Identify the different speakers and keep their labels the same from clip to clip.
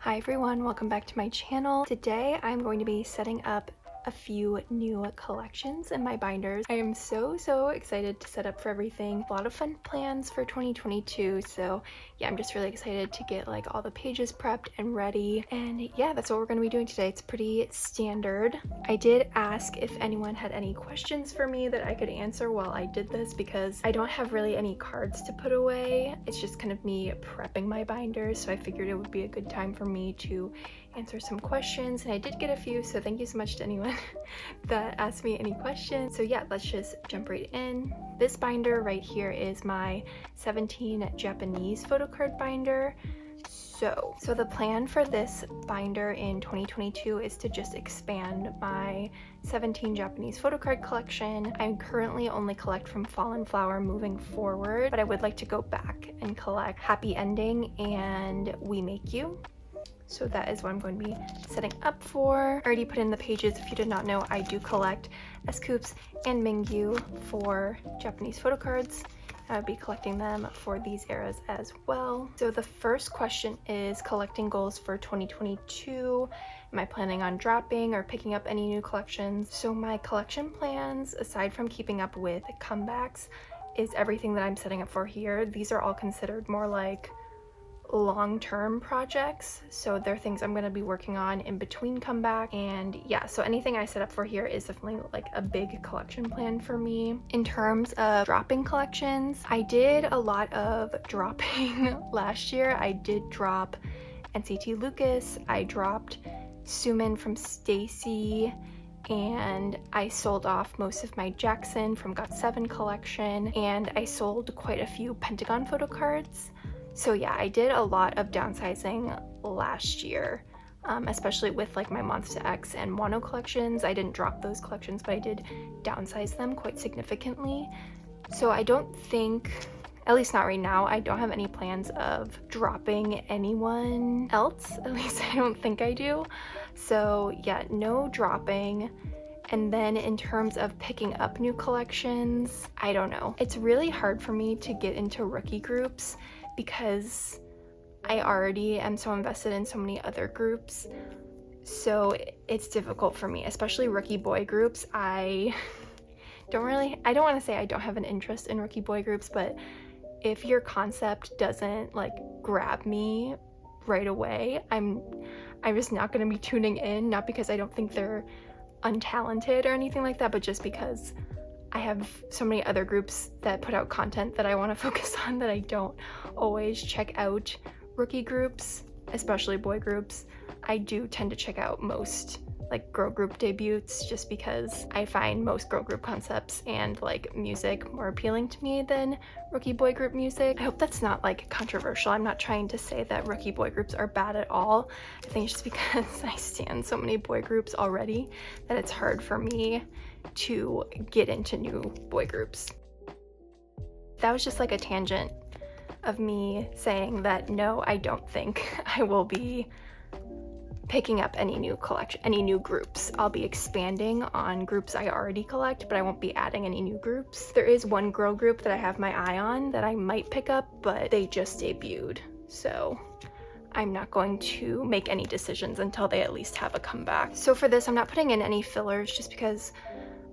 Speaker 1: Hi everyone, welcome back to my channel. Today I'm going to be setting up a few new collections in my binders. I am so excited to set up for everything. A lot of fun plans for 2022, so yeah, I'm just really excited to get like all the pages prepped and ready. And yeah, that's what we're going to be doing today. It's pretty standard. I did ask if anyone had any questions for me that I could answer while I did this, because I don't have really any cards to put away. It's just kind of me prepping my binders, so I figured it would be a good time for me to answer some questions, and I did get a few, so thank you so much to anyone that asked me any questions. So yeah, let's just jump right in. This binder right here is my 17 Japanese photocard binder. So the plan for this binder in 2022 is to just expand my 17 Japanese photocard collection. I currently only collect from Fall and Flower moving forward, but I would like to go back and collect Happy Ending and We Make You. So that is what I'm going to be setting up for. I already put in the pages. If you did not know, I do collect scoups and mingyu for Japanese photocards. I'll be collecting them for these eras as well. So the first question is collecting goals for 2022. Am I planning on dropping or picking up any new collections? So my collection plans, aside from keeping up with comebacks, is everything that I'm setting up for here. These are all considered more like long-term projects, so they're things I'm going to be working on in between comeback. And yeah, so anything I set up for here is definitely like a big collection plan for me. In terms of dropping collections, I did a lot of dropping last year. I did drop NCT Lucas, I dropped Sumin from Stacy, and I sold off most of my Jackson from GOT7 collection, and I sold quite a few Pentagon photocards. So yeah, I did a lot of downsizing last year, especially with like my Months to X and Wano collections. I didn't drop those collections, but I did downsize them quite significantly. So I don't think, at least not right now, I don't have any plans of dropping anyone else. At least I don't think I do. So yeah, no dropping. And then in terms of picking up new collections, I don't know. It's really hard for me to get into rookie groups because I already am so invested in so many other groups. So it's difficult for me, especially rookie boy groups. I don't want to say I don't have an interest in rookie boy groups, but if your concept doesn't like grab me right away, I'm just not going to be tuning in, not because I don't think they're untalented or anything like that, but just because I have so many other groups that put out content that I want to focus on that I don't always check out rookie groups, especially boy groups. I do tend to check out most like girl group debuts just because I find most girl group concepts and like music more appealing to me than rookie boy group music. I hope that's not like controversial. I'm not trying to say that rookie boy groups are bad at all. I think it's just because I stan so many boy groups already that it's hard for me to get into new boy groups. That was just like a tangent of me saying that no, I don't think I will be picking up any new groups. I'll be expanding on groups I already collect, but I won't be adding any new groups. There is one girl group that I have my eye on that I might pick up, but they just debuted, so I'm not going to make any decisions until they at least have a comeback. So for this, I'm not putting in any fillers just because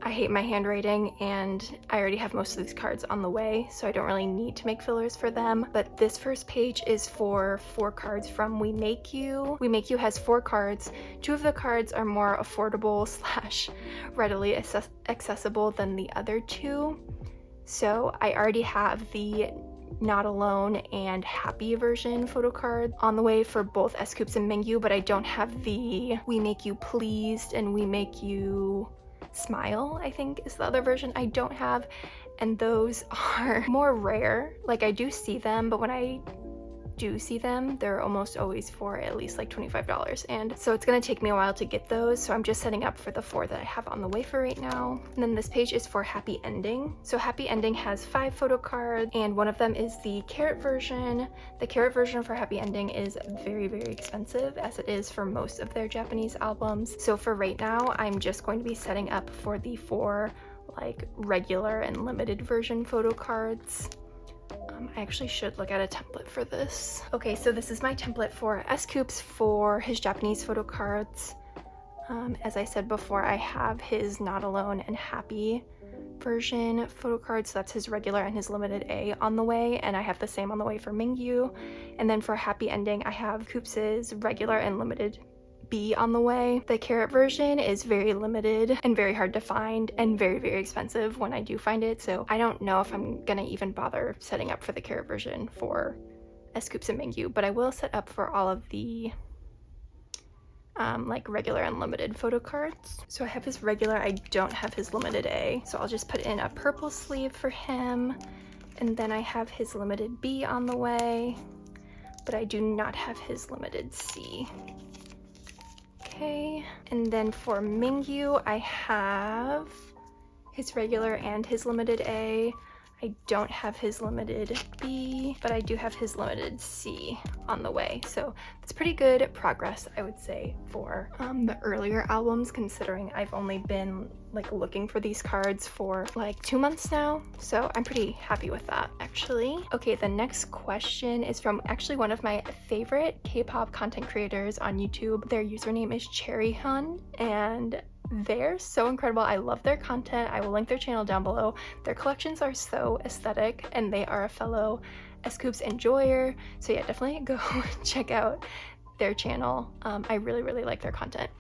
Speaker 1: I hate my handwriting and I already have most of these cards on the way, so I don't really need to make fillers for them. But this first page is for 4 cards from We Make You. We Make You has 4 cards. 2 of the cards are more affordable / readily accessible than the other 2. So I already have the Not Alone and Happy version photocard on the way for both scoups and mingyu, but I don't have the We Make You Pleased and We Make You Smile, I think is the other version I don't have, and those are more rare. Like I do see them, but when I do see them, they're almost always for at least like $25, and so it's gonna take me a while to get those, so I'm just setting up for the 4 that I have on the way for right now. And then this page is for Happy Ending. So Happy Ending has 5 photo cards, and one of them is the carrot version. The carrot version for Happy Ending is very expensive, as it is for most of their Japanese albums. So for right now, I'm just going to be setting up for the 4 like regular and limited version photo cards. I actually should look at a template for this. Okay, so this is my template for scoups for his Japanese photo cards. As I said before, I have his Not Alone and Happy version photo cards, so that's his regular and his limited A on the way, and I have the same on the way for Mingyu. And then for Happy Ending, I have Coops's regular and limited B on the way. The carrot version is very limited and very hard to find and very, very expensive when I do find it, so I don't know if I'm gonna even bother setting up for the carrot version for scoops and Mingyu, but I will set up for all of the like regular and limited photo cards. So I have his regular, I don't have his limited A, so I'll just put in a purple sleeve for him, and then I have his limited B on the way, but I do not have his limited C. Okay, and then for Mingyu, I have his regular and his limited A. I don't have his limited B, but I do have his limited C on the way. So it's pretty good progress, I would say, for the earlier albums, considering I've only been like looking for these cards for like 2 months now. So I'm pretty happy with that, actually. Okay, the next question is from actually one of my favorite K-pop content creators on YouTube. Their username is chaeryeong, and they're so incredible. I love their content. I will link their channel down below. Their collections are so aesthetic, and they are a fellow scoops enjoyer, so yeah, definitely go check out their channel. I really, really like their content.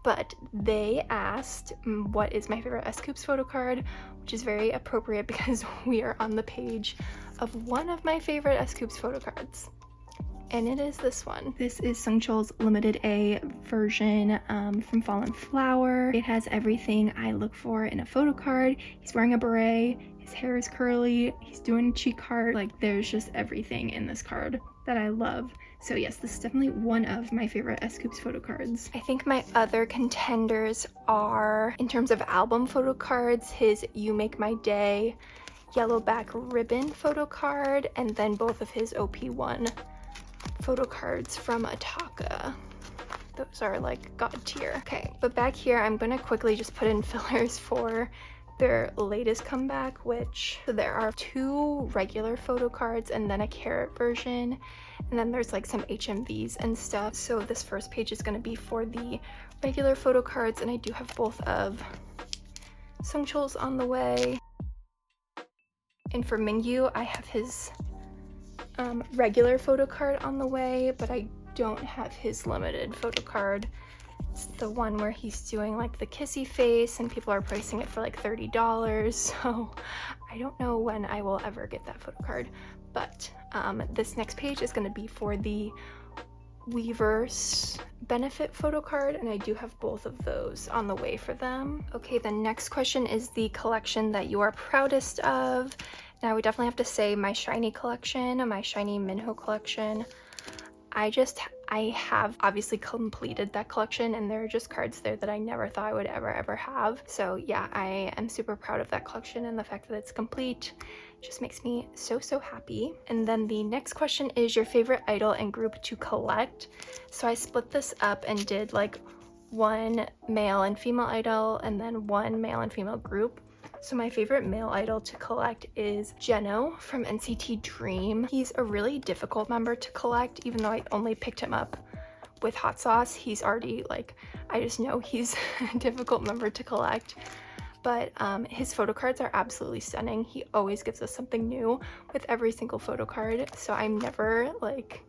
Speaker 1: But they asked what is my favorite scoops photo card, which is very appropriate because we are on the page of one of my favorite scoops photo cards. And it is this one. This is Seungcheol's limited A version from Fallen Flower. It has everything I look for in a photo card. He's wearing a beret, his hair is curly, he's doing a cheek heart. Like, there's just everything in this card that I love. So yes, this is definitely one of my favorite scoops photo cards. I think my other contenders are, in terms of album photo cards, his You Make My Day yellow back ribbon photo card, and then both of his OP1 photo cards from Ataka. Those are like god tier. Okay, but back here I'm gonna quickly just put in fillers for their latest comeback, which there are 2 regular photo cards and then a carrot version, and then there's like some HMVs and stuff. So this first page is gonna be for the regular photo cards, and I do have both of Seungcheol's on the way. And for Mingyu, I have his regular photo card on the way, but I don't have his limited photo card. It's the one where he's doing like the kissy face, and people are pricing it for like $30, so I don't know when I will ever get that photo card. But this next page is going to be for the Weverse benefit photo card, and I do have both of those on the way for them. Okay, the next question is the collection that you are proudest of. Now, we definitely have to say my shiny collection, my shiny Minho collection. I have obviously completed that collection, and there are just cards there that I never thought I would ever have. So yeah, I am super proud of that collection, and the fact that it's complete just makes me so happy. And then the next question is your favorite idol and group to collect. So I split this up and did like 1 male and female idol and then 1 male and female group. So my favorite male idol to collect is Jeno from NCT Dream. He's a really difficult member to collect, even though I only picked him up with hot sauce. He's already like, I just know he's a difficult member to collect. But his photo cards are absolutely stunning. He always gives us something new with every single photo card, so I'm never like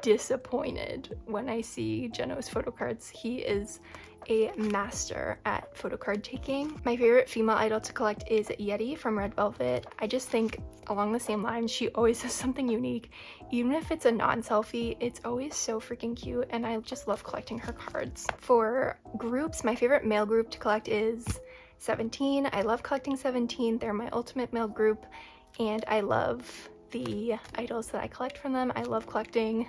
Speaker 1: disappointed when I see Jeno's photo cards. He is a master at photo card taking. My favorite female idol to collect is Yeji from Red Velvet. I just think along the same lines, she always has something unique. Even if it's a non-selfie, it's always so freaking cute, and I just love collecting her cards. For groups, my favorite male group to collect is 17. I love collecting 17. They're my ultimate male group, and I love the idols that I collect from them. I love collecting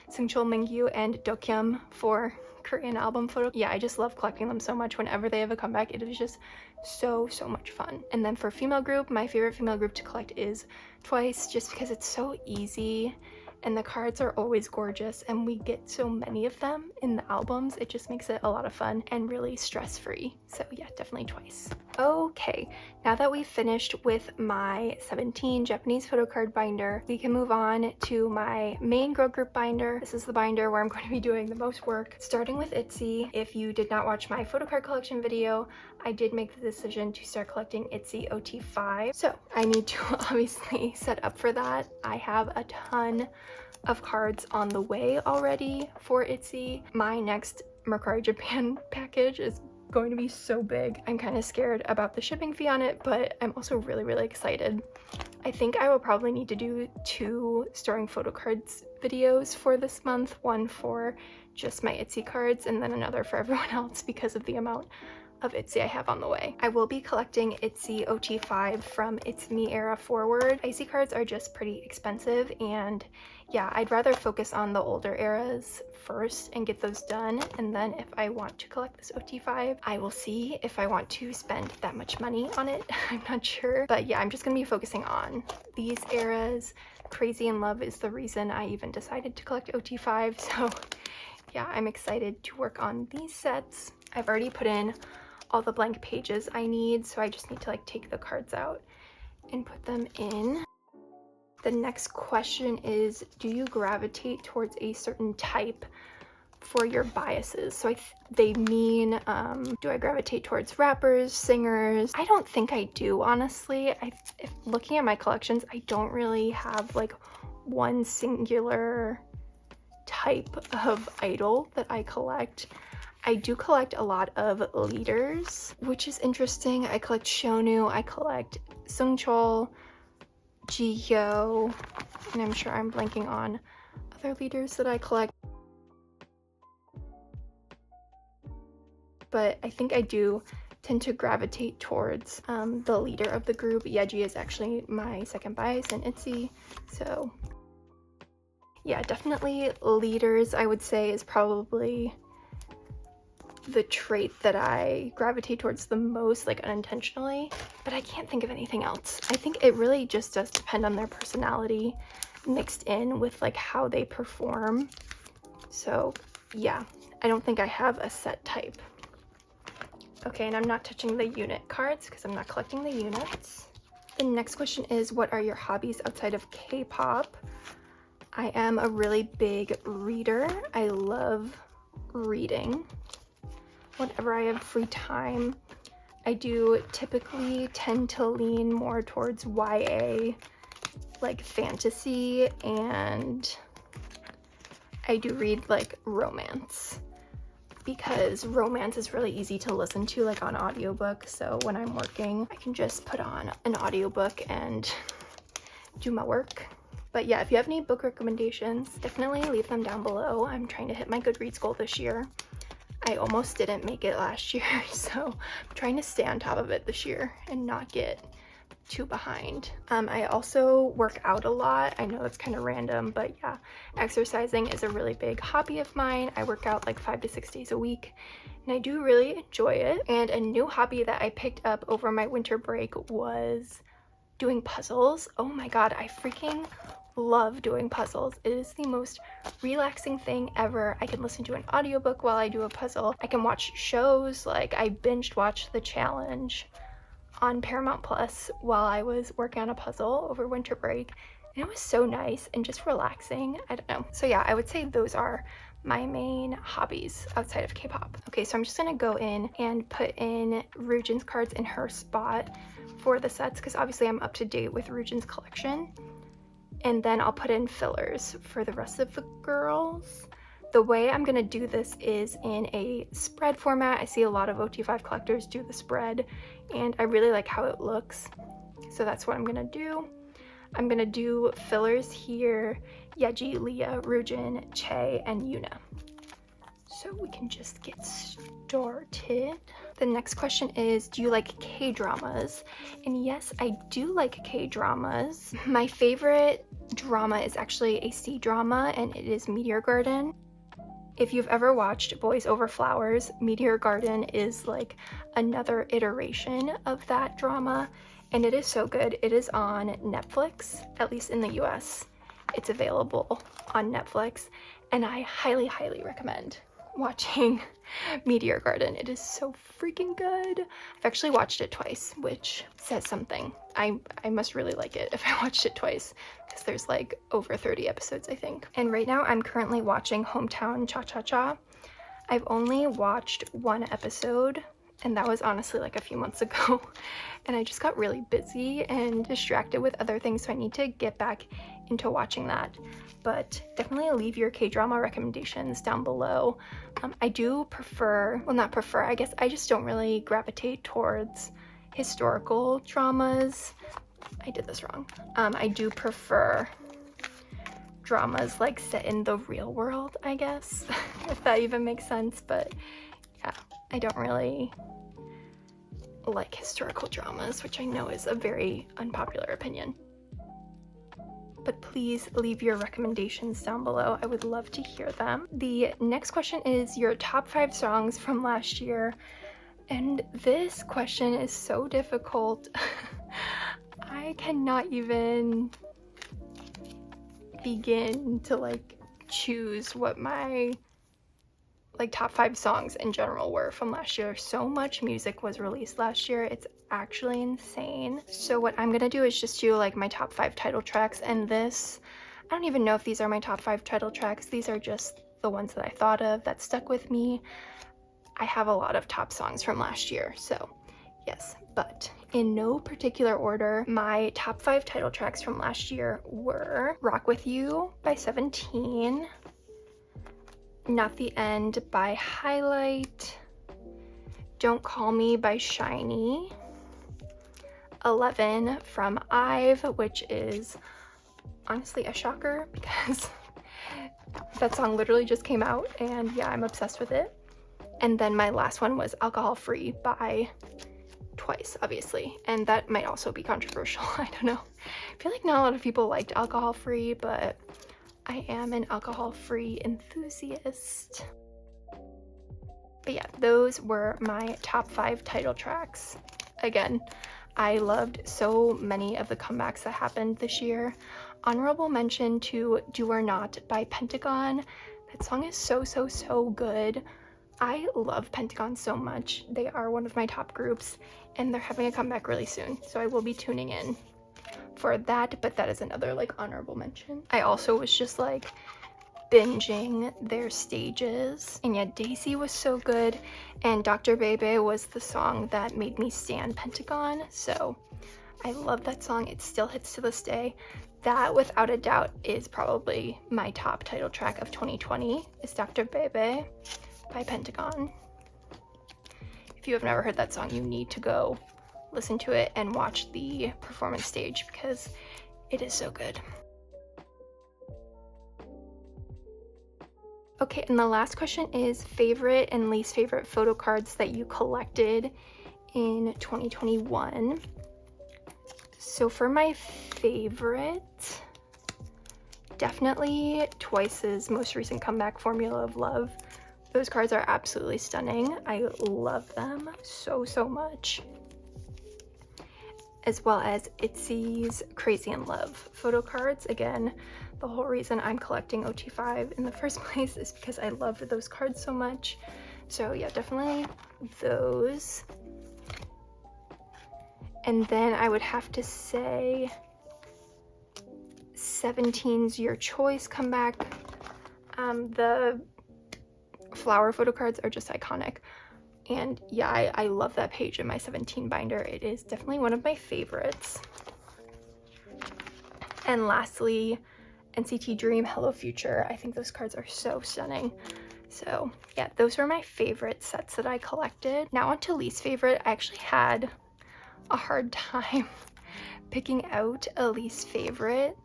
Speaker 1: Seungcheol, Mingyu, and Dokyum for Korean album photo. Yeah, I just love collecting them so much. Whenever they have a comeback, it is just so much fun. And then for female group, my favorite female group to collect is Twice, just because it's so easy and the cards are always gorgeous, and we get so many of them in the albums. It just makes it a lot of fun and really stress-free. So yeah, definitely twice. Okay, now that we've finished with my 17 Japanese photo card binder, we can move on to my main girl group binder. This is the binder where I'm going to be doing the most work, starting with itzy. If you did not watch my photo card collection video, I did make the decision to start collecting itzy ot5. So I need to obviously set up for that. I have a ton of cards on the way already for itzy. My next Mercari Japan package is going to be so big. I'm kind of scared about the shipping fee on it, but I'm also really excited. I think I will probably need to do 2 storing photo cards videos for this month, one for just my itzy cards and then another for everyone else because of the amount of itzy I have on the way. I will be collecting itzy ot5 from It's Me era forward. Itzy cards are just pretty expensive, and yeah, I'd rather focus on the older eras first and get those done, and then if I want to collect this ot5, I will see if I want to spend that much money on it. I'm not sure, but yeah, I'm just gonna be focusing on these eras. Crazy in Love is the reason I even decided to collect ot5, so yeah, I'm excited to work on these sets. I've already put in all the blank pages I need, so I just need to like take the cards out and put them in. The next question is, do you gravitate towards a certain type for your biases? So they mean, do I gravitate towards rappers, singers? I don't think I do, honestly. If looking at my collections, I don't really have like one singular type of idol that I collect. I do collect a lot of leaders, which is interesting. I collect Shonu, I collect Sungchul, Jihyo, and I'm sure I'm blanking on other leaders that I collect. But I think I do tend to gravitate towards the leader of the group. Yeji is actually my second bias in itzy, so yeah, definitely leaders I would say is probably the trait that I gravitate towards the most, like unintentionally, but I can't think of anything else. I think it really just does depend on their personality mixed in with like how they perform. So yeah, I don't think I have a set type. Okay, and I'm not touching the unit cards because I'm not collecting the units. The next question is, what are your hobbies outside of K-pop? I am a really big reader. I love reading. Whenever I have free time, I do typically tend to lean more towards YA, like fantasy, and I do read like romance because romance is really easy to listen to like on audiobook. So when I'm working, I can just put on an audiobook and do my work. But yeah, if you have any book recommendations, definitely leave them down below. I'm trying to hit my Goodreads goal this year. I almost didn't make it last year, so I'm trying to stay on top of it this year and not get too behind. I also work out a lot. I know that's kind of random, but yeah, exercising is a really big hobby of mine. I work out like 5 to 6 days a week, and I do really enjoy it. And a new hobby that I picked up over my winter break was doing puzzles. Oh my god, I freaking love doing puzzles. It is the most relaxing thing ever. I can listen to an audiobook while I do a puzzle. I can watch shows, like I binged watched The Challenge on Paramount Plus while I was working on a puzzle over winter break, and it was so nice and just relaxing. I don't know. So yeah, I would say those are my main hobbies outside of K-pop. Okay, so I'm just gonna go in and put in Ryujin's cards in her spot for the sets because obviously I'm up to date with Ryujin's collection. And then I'll put in fillers for the rest of the girls. The way I'm gonna do this is in a spread format. I see a lot of ot5 collectors do the spread, and I really like how it looks. So that's what I'm gonna do. I'm gonna do fillers here, Yeji, Leah, Ryujin, Chae, and Yuna. So we can just get started. The next question is, do you like K-dramas? And yes, I do like K-dramas. My favorite drama is actually a C-drama, and it is Meteor Garden. If you've ever watched Boys Over Flowers, Meteor Garden is like another iteration of that drama, and it is so good. It is on Netflix, at least in the US. it's available on Netflix, and I highly, highly recommend watching Meteor Garden. It is so freaking good. I've actually watched it twice, which says something. I must really like it if I watched it twice, because there's like over 30 episodes, I think. And right now I'm currently watching Hometown Cha-Cha-Cha. I've only watched one episode, and that was honestly like a few months ago, and I just got really busy and distracted with other things, so I need to get back into watching that. But definitely leave your K-drama recommendations down below. I do prefer, well, not prefer, I guess I just don't really gravitate towards historical dramas. I did this wrong. I do prefer dramas like set in the real world, I guess, if that even makes sense. But yeah, I don't really like historical dramas, which I know is a very unpopular opinion. But please leave your recommendations down below. I would love to hear them. The next question is your top 5 songs from last year. And this question is so difficult. I cannot even begin to like choose what my like top 5 songs in general were from last year. So much music was released last year. It's actually insane. So what I'm gonna do is just do like my top 5 title tracks, and this, I don't even know if these are my top 5 title tracks. These are just the ones that I thought of that stuck with me. I have a lot of top songs from last year, so yes, but in no particular order, my top 5 title tracks from last year were Rock With You by 17, Not the End by Highlight, Don't Call Me by SHINee, 11 from IVE, which is honestly a shocker because that song literally just came out, and yeah, I'm obsessed with it. And then my last one was Alcohol Free by Twice, obviously, and that might also be controversial. I don't know. I feel like not a lot of people liked Alcohol Free, but I am an alcohol free enthusiast. But yeah, those were my top 5 title tracks. Again, I loved so many of the comebacks that happened this year. Honorable mention to Do or Not by Pentagon. That song is so, so, so good. I love Pentagon so much. They are one of my top groups, and they're having a comeback really soon, so I will be tuning in for that, but that is another like honorable mention. I also was just like binging their stages, and yeah, Daisy was so good, and Dr. Bebe was the song that made me stan Pentagon, so I love that song. It still hits to this day. That, without a doubt, is probably my top title track of 2020, is Dr. Bebe by Pentagon. If you have never heard that song, you need to go listen to it and watch the performance stage because it is so good. Okay, and the last question is favorite and least favorite photo cards that you collected in 2021. So for my favorite, definitely Twice's most recent comeback, Formula of Love. Those cards are absolutely stunning. I love them so, so much. As well as itzy's Crazy in Love photo cards. Again, the whole reason I'm collecting ot5 in the first place is because I loved those cards so much. So yeah, definitely those. And then I would have to say 17's Your Choice comeback. The flower photo cards are just iconic, and yeah, I love that page in my 17 binder. It is definitely one of my favorites. And lastly, NCT Dream Hello Future. I think those cards are so stunning. So yeah, those were my favorite sets that I collected. Now on to least favorite. I actually had a hard time picking out a least favorite,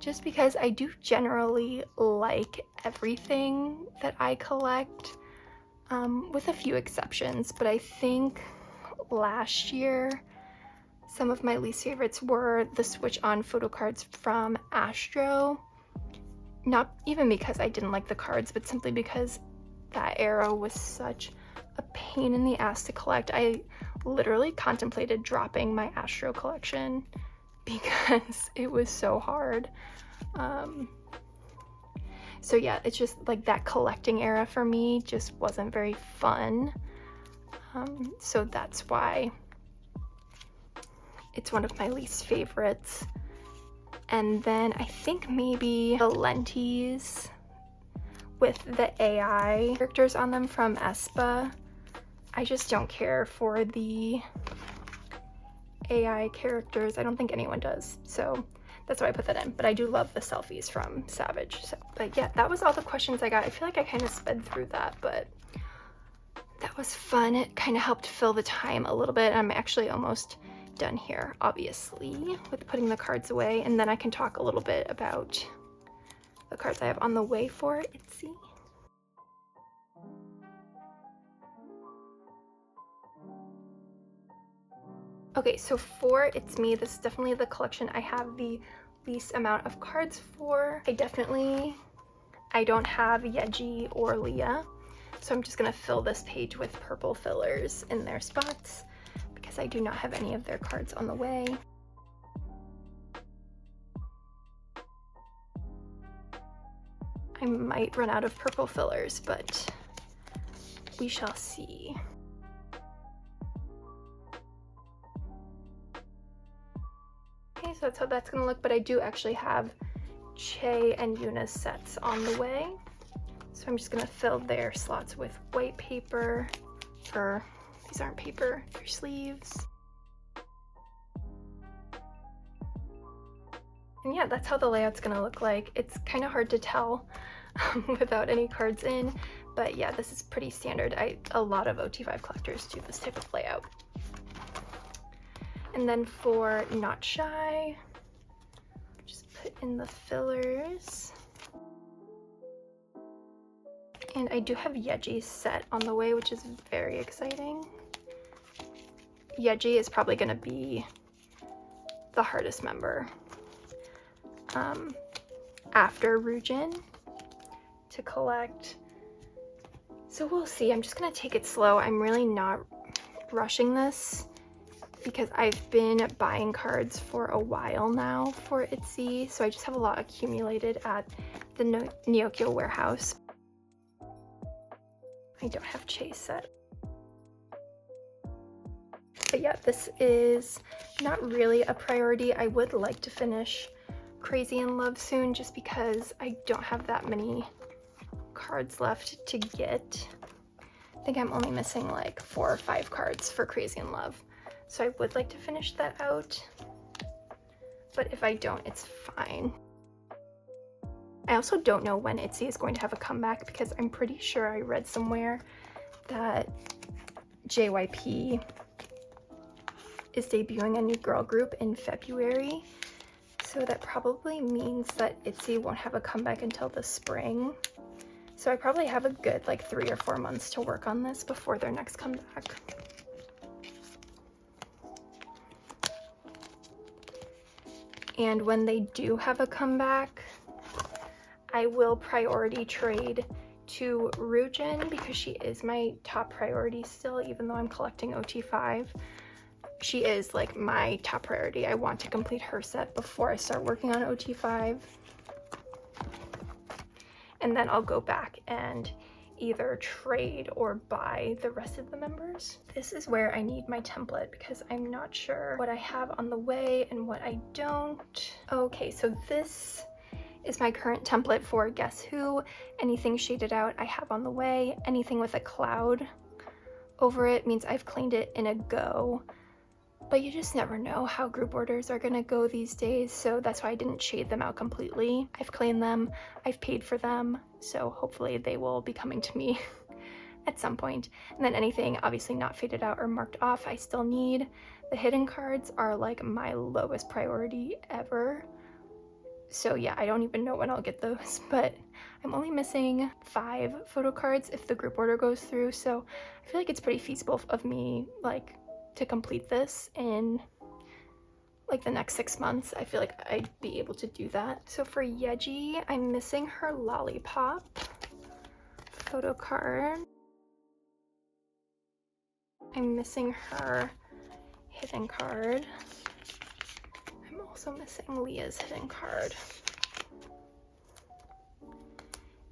Speaker 1: just because I do generally like everything that I collect, with a few exceptions. But I think last year some of my least favorites were the switch on photo cards from Astro. Not even because I didn't like the cards, but simply because that era was such a pain in the ass to collect. I literally contemplated dropping my Astro collection because it was so hard. So yeah, it's just like that collecting era for me just wasn't very fun. So that's why it's one of my least favorites. And then I think maybe the lenties with the AI characters on them from aespa. I just don't care for the AI characters. I don't think anyone does, so that's why I put that in. But I do love the selfies from Savage. So, but yeah, that was all the questions I got. I feel like I kind of sped through that, but that was fun. It kind of helped fill the time a little bit. I'm actually almost done here, obviously, with putting the cards away, and then I can talk a little bit about the cards I have on the way for itzy. Okay, so for It's Me, this is definitely the collection I have the least amount of cards for. I don't have Yeji or Leah, so I'm just gonna fill this page with purple fillers in their spots because I do not have any of their cards on the way. I might run out of purple fillers, but we shall see. Okay, so that's how that's gonna look, but I do actually have Chae and Yuna's sets on the way. So I'm just gonna fill their slots with white paper, or these aren't paper, they're sleeves. And yeah, that's how the layout's gonna look like. It's kind of hard to tell without any cards in, but yeah, this is pretty standard. A lot of ot5 collectors do this type of layout. And then for Not Shy, just put in the fillers. And I do have Yeji's set on the way, which is very exciting. Yeji is probably gonna be the hardest member after Ryujin to collect. So we'll see. I'm just gonna take it slow. I'm really not rushing this because I've been buying cards for a while now for itzy, so I just have a lot accumulated at the Neokyo warehouse. I don't have Chase set. But yeah, this is not really a priority. I would like to finish Crazy in Love soon just because I don't have that many cards left to get. I think I'm only missing like 4 or 5 cards for Crazy in Love. So I would like to finish that out, but if I don't, it's fine. I also don't know when itzy is going to have a comeback because I'm pretty sure I read somewhere that JYP is debuting a new girl group in February. So that probably means that itzy won't have a comeback until the spring. So I probably have a good like 3 or 4 months to work on this before their next comeback. And when they do have a comeback, I will priority trade to Ryujin because she is my top priority still, even though I'm collecting ot5. She is like my top priority. I want to complete her set before I start working on ot5. And then I'll go back and either trade or buy the rest of the members. This is where I need my template because I'm not sure what I have on the way and what I don't. Okay, so this is my current template for Guess Who. Anything shaded out I have on the way. Anything with a cloud over it means I've cleaned it in a go. But you just never know how group orders are gonna go these days, so that's why I didn't shade them out completely. I've cleaned them, I've paid for them, so hopefully they will be coming to me at some point. And then anything obviously not faded out or marked off, I still need. The hidden cards are like my lowest priority ever. So yeah, I don't even know when I'll get those, but I'm only missing 5 photocards if the group order goes through, so I feel like it's pretty feasible of me like to complete this in like the next 6 months. I feel like I'd be able to do that. So for Yeji, I'm missing her lollipop photocard. I'm missing her hidden card. I'm also missing Leah's hidden card.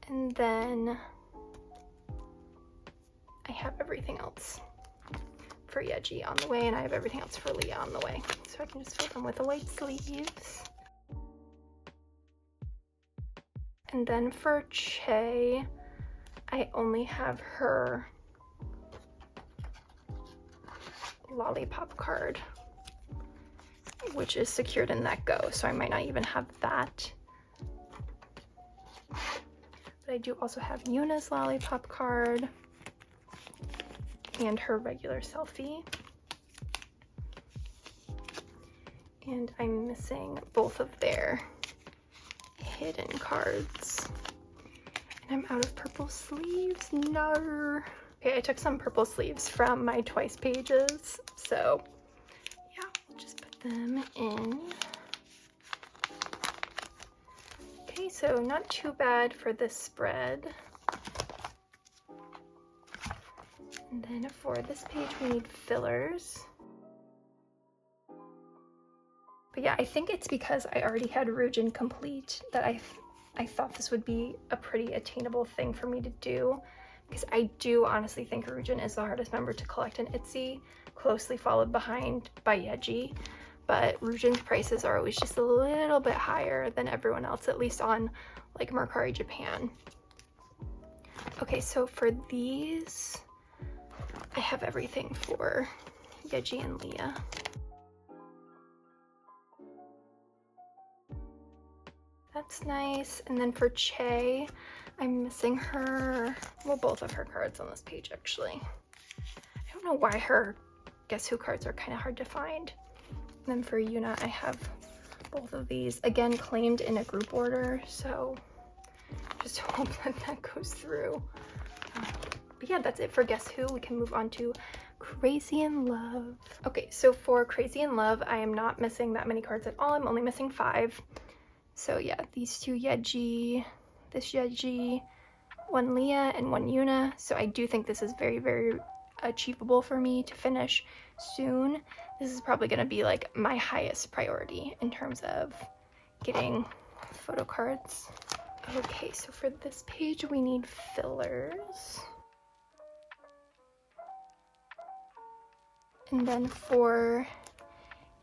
Speaker 1: And then I have everything else for Yeji on the way, and I have everything else for Leah on the way. So I can just fill them with the white sleeves. And then for Che, I only have her lollipop card, which is secured in that go, so I might not even have that. But I do also have Yuna's lollipop card and her regular selfie. And I'm missing both of their hidden cards. And I'm out of purple sleeves. No. Okay, I took some purple sleeves from my Twice pages, so yeah, we'll just put them in. Okay, so not too bad for this spread. And then for this page, we need fillers. But yeah, I think it's because I already had Ryujin complete that I thought this would be a pretty attainable thing for me to do, because I do honestly think Ryujin is the hardest member to collect in itzy, closely followed behind by Yeji. But Ryujin's prices are always just a little bit higher than everyone else, at least on like Mercari Japan. Okay, so for these, I have everything for Yeji and Leah. That's nice. And then for Che, I'm missing her, well, both of her cards on this page actually. I don't know why her Guess Who cards are kind of hard to find. And then for Yuna, I have both of these, again, claimed in a group order, so just hope that that goes through. But yeah, that's it for Guess Who. We can move on to Crazy in Love. Okay, so for Crazy in Love, I am not missing that many cards at all. I'm only missing 5. So yeah, these 2 Yeji, this Yeji, 1 Leah, and 1 Yuna. So I do think this is very, very achievable for me to finish soon. This is probably going to be like my highest priority in terms of getting photo cards. Okay, so for this page, we need fillers. And then for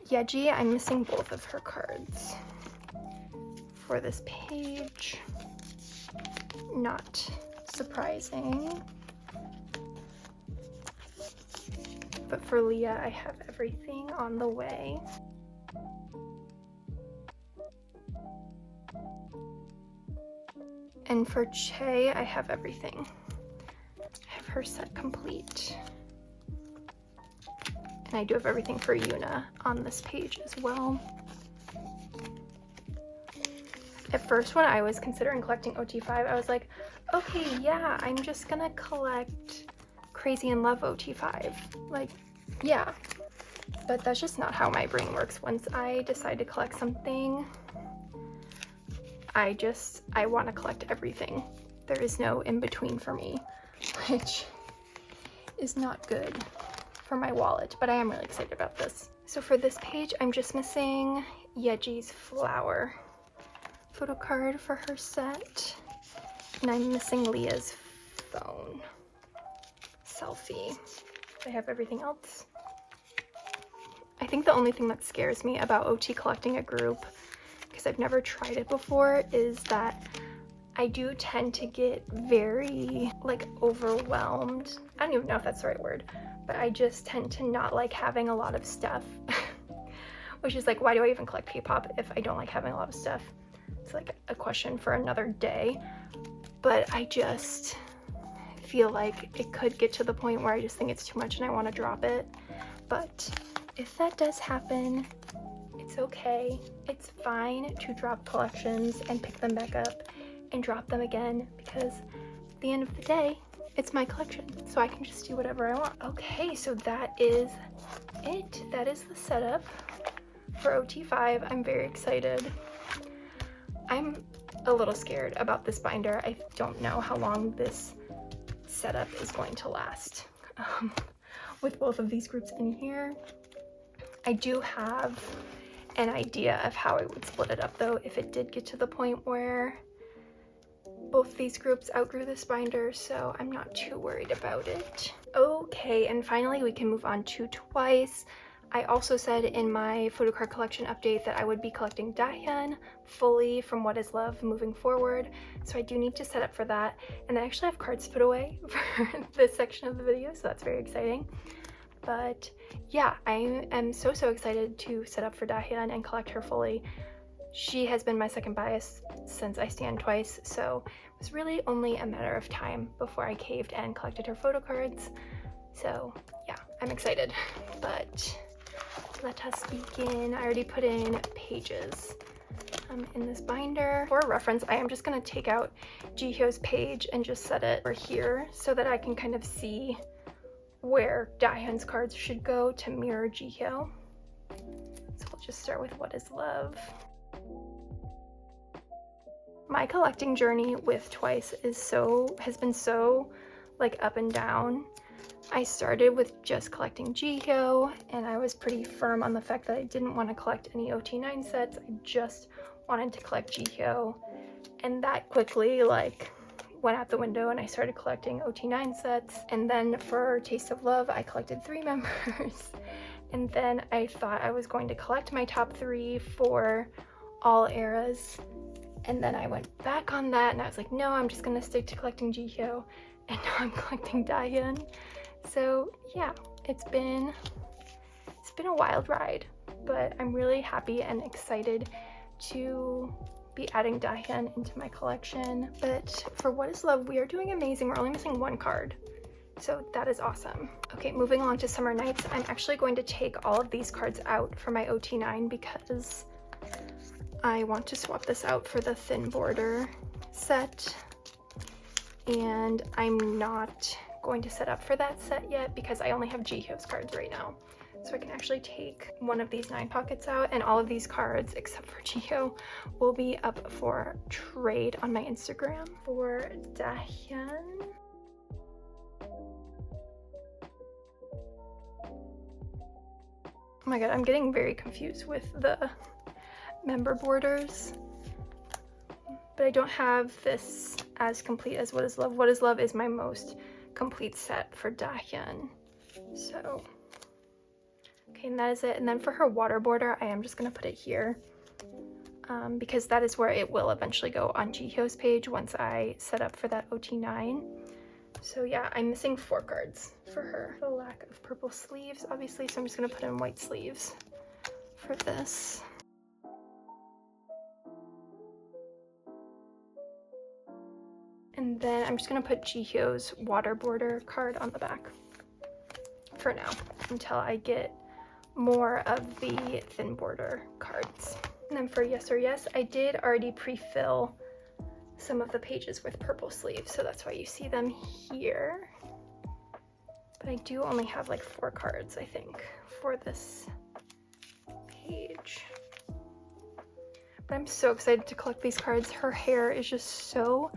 Speaker 1: Yeji, I'm missing both of her cards. For this page, not surprising. But for Leah, I have everything on the way. And for Che, I have everything. I have her set complete. And I do have everything for Yuna on this page as well. At first, when I was considering collecting ot5, I was like, okay, yeah, I'm just gonna collect Crazy in Love ot5. Like, yeah. But that's just not how my brain works. Once I decide to collect something, I want to collect everything. There is no in-between for me, which is not good for my wallet, but I am really excited about this. So for this page, I'm just missing Yeji's flower photo card for her set, and I'm missing Leah's phone selfie. I have everything else. I think the only thing that scares me about OT collecting a group, because I've never tried it before, is that I do tend to get very like overwhelmed. I don't even know if that's the right word, but I just tend to not like having a lot of stuff. Which is like, why do I even collect kpop if I don't like having a lot of stuff? It's like a question for another day. But I just feel like it could get to the point where I just think it's too much and I want to drop it. But if that does happen, it's okay. It's fine to drop collections and pick them back up and drop them again, because at the end of the day, it's my collection, so I can just do whatever I want. Okay, so that is it. That is the setup for ot5. I'm very excited. I'm a little scared about this binder. I don't know how long this setup is going to last. With both of these groups in here, I do have an idea of how I would split it up though if it did get to the point where both these groups outgrew this binder, so I'm not too worried about it. Okay, and finally we can move on to Twice. I also said in my photocard collection update that I would be collecting dahyun fully from What Is Love moving forward, so I do need to set up for that. And I actually have cards put away for this section of the video, so that's very exciting. But yeah, I am so excited to set up for dahyun and collect her fully. She has been my second bias since I stand Twice, so it was really only a matter of time before I caved and collected her photocards. So yeah, I'm excited. But let us begin. I already put in pages in this binder. For reference, I am just going to take out Jihyo's page and just set it over here so that I can kind of see where Dahyun's cards should go to mirror Jihyo. So we'll just start with What Is Love. My collecting journey with Twice has been so like up and down. I started with just collecting Jihyo, and I was pretty firm on the fact that I didn't want to collect any ot9 sets. I just wanted to collect Jihyo, and that quickly like went out the window and I started collecting ot9 sets. And then for Taste of Love, I collected 3 members. And then I thought I was going to collect my top 3 for all eras. And then I went back on that and I was like, no, I'm just gonna stick to collecting Jihyo. And now I'm collecting Dahyun. So yeah, it's been a wild ride, but I'm really happy and excited to be adding Dahyun into my collection. But for What Is Love, we are doing amazing. We're only missing 1 card. So that is awesome. Okay, moving along to Summer Nights, I'm actually going to take all of these cards out for my ot9 because I want to swap this out for the thin border set. And I'm not going to set up for that set yet because I only have Jihyo's cards right now. So I can actually take one of these 9 pockets out, and all of these cards, except for Jihyo, will be up for trade on my Instagram. For Dahyun, oh my god, I'm getting very confused with the member borders. But I don't have this as complete as What Is Love. What Is Love is my most complete set for Dahyun. So, okay, and that is it. And then for her water border, I am just gonna put it here because that is where it will eventually go on Jihyo's page once I set up for that ot9. So yeah, I'm missing 4 cards for her. The lack of purple sleeves, obviously, so I'm just gonna put in white sleeves for this. And then I'm just gonna put Jihyo's water border card on the back for now until I get more of the thin border cards. And then for Yes or Yes, I did already pre-fill some of the pages with purple sleeves, so that's why you see them here. But I do only have like 4 cards, I think, for this page. But I'm so excited to collect these cards. Her hair is just so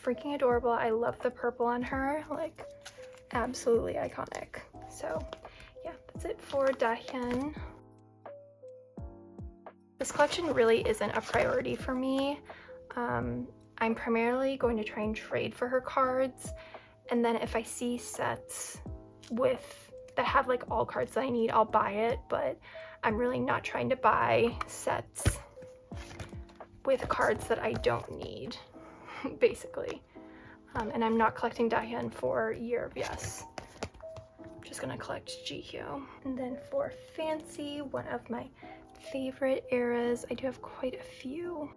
Speaker 1: freaking adorable. I love the purple on her, like absolutely iconic. So yeah, that's it for Dahyun. This collection really isn't a priority for me. I'm primarily going to try and trade for her cards, and then if I see sets that have like all cards that I need, I'll buy it, but I'm really not trying to buy sets with cards that I don't need. Basically. And I'm not collecting Dahyun for Year of Yes. I'm just gonna collect Jihyo. And then for Fancy, one of my favorite eras, I do have quite a few.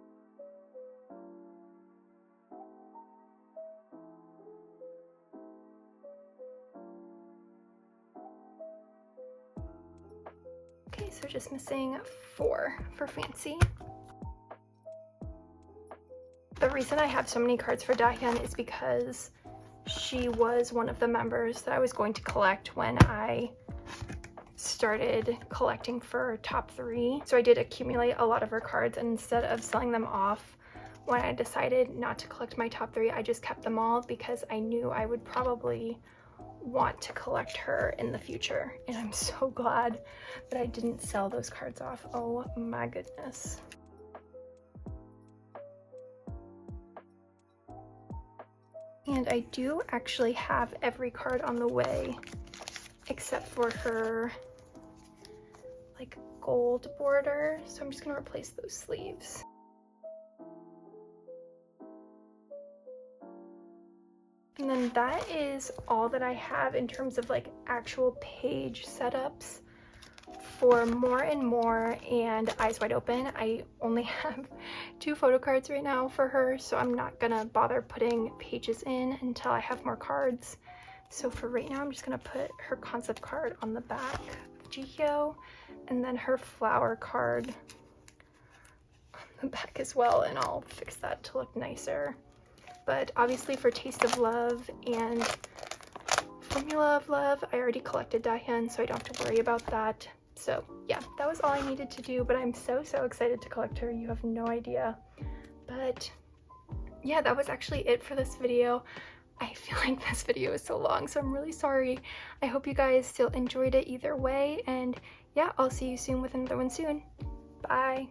Speaker 1: Okay, so just missing 4 for Fancy. The reason I have so many cards for Dahyun is because she was one of the members that I was going to collect when I started collecting for top 3. So I did accumulate a lot of her cards, and instead of selling them off when I decided not to collect my top 3, I just kept them all because I knew I would probably want to collect her in the future, and I'm so glad that I didn't sell those cards off. Oh my goodness. And I do actually have every card on the way except for her like gold border, so I'm just gonna replace those sleeves. And then that is all that I have in terms of like actual page setups. For More and More and Eyes Wide Open, I only have 2 photo cards right now for her, so I'm not gonna bother putting pages in until I have more cards. So for right now, I'm just gonna put her concept card on the back of Jihyo, and then her flower card on the back as well, and I'll fix that to look nicer. But obviously for Taste of Love and Formula of Love, I already collected dahyun, so I don't have to worry about that. So yeah, that was all I needed to do, but I'm so excited to collect her. You have no idea. But yeah, that was actually it for this video. I feel like this video is so long, so I'm really sorry. I hope you guys still enjoyed it either way, and yeah, I'll see you soon with another one soon. Bye!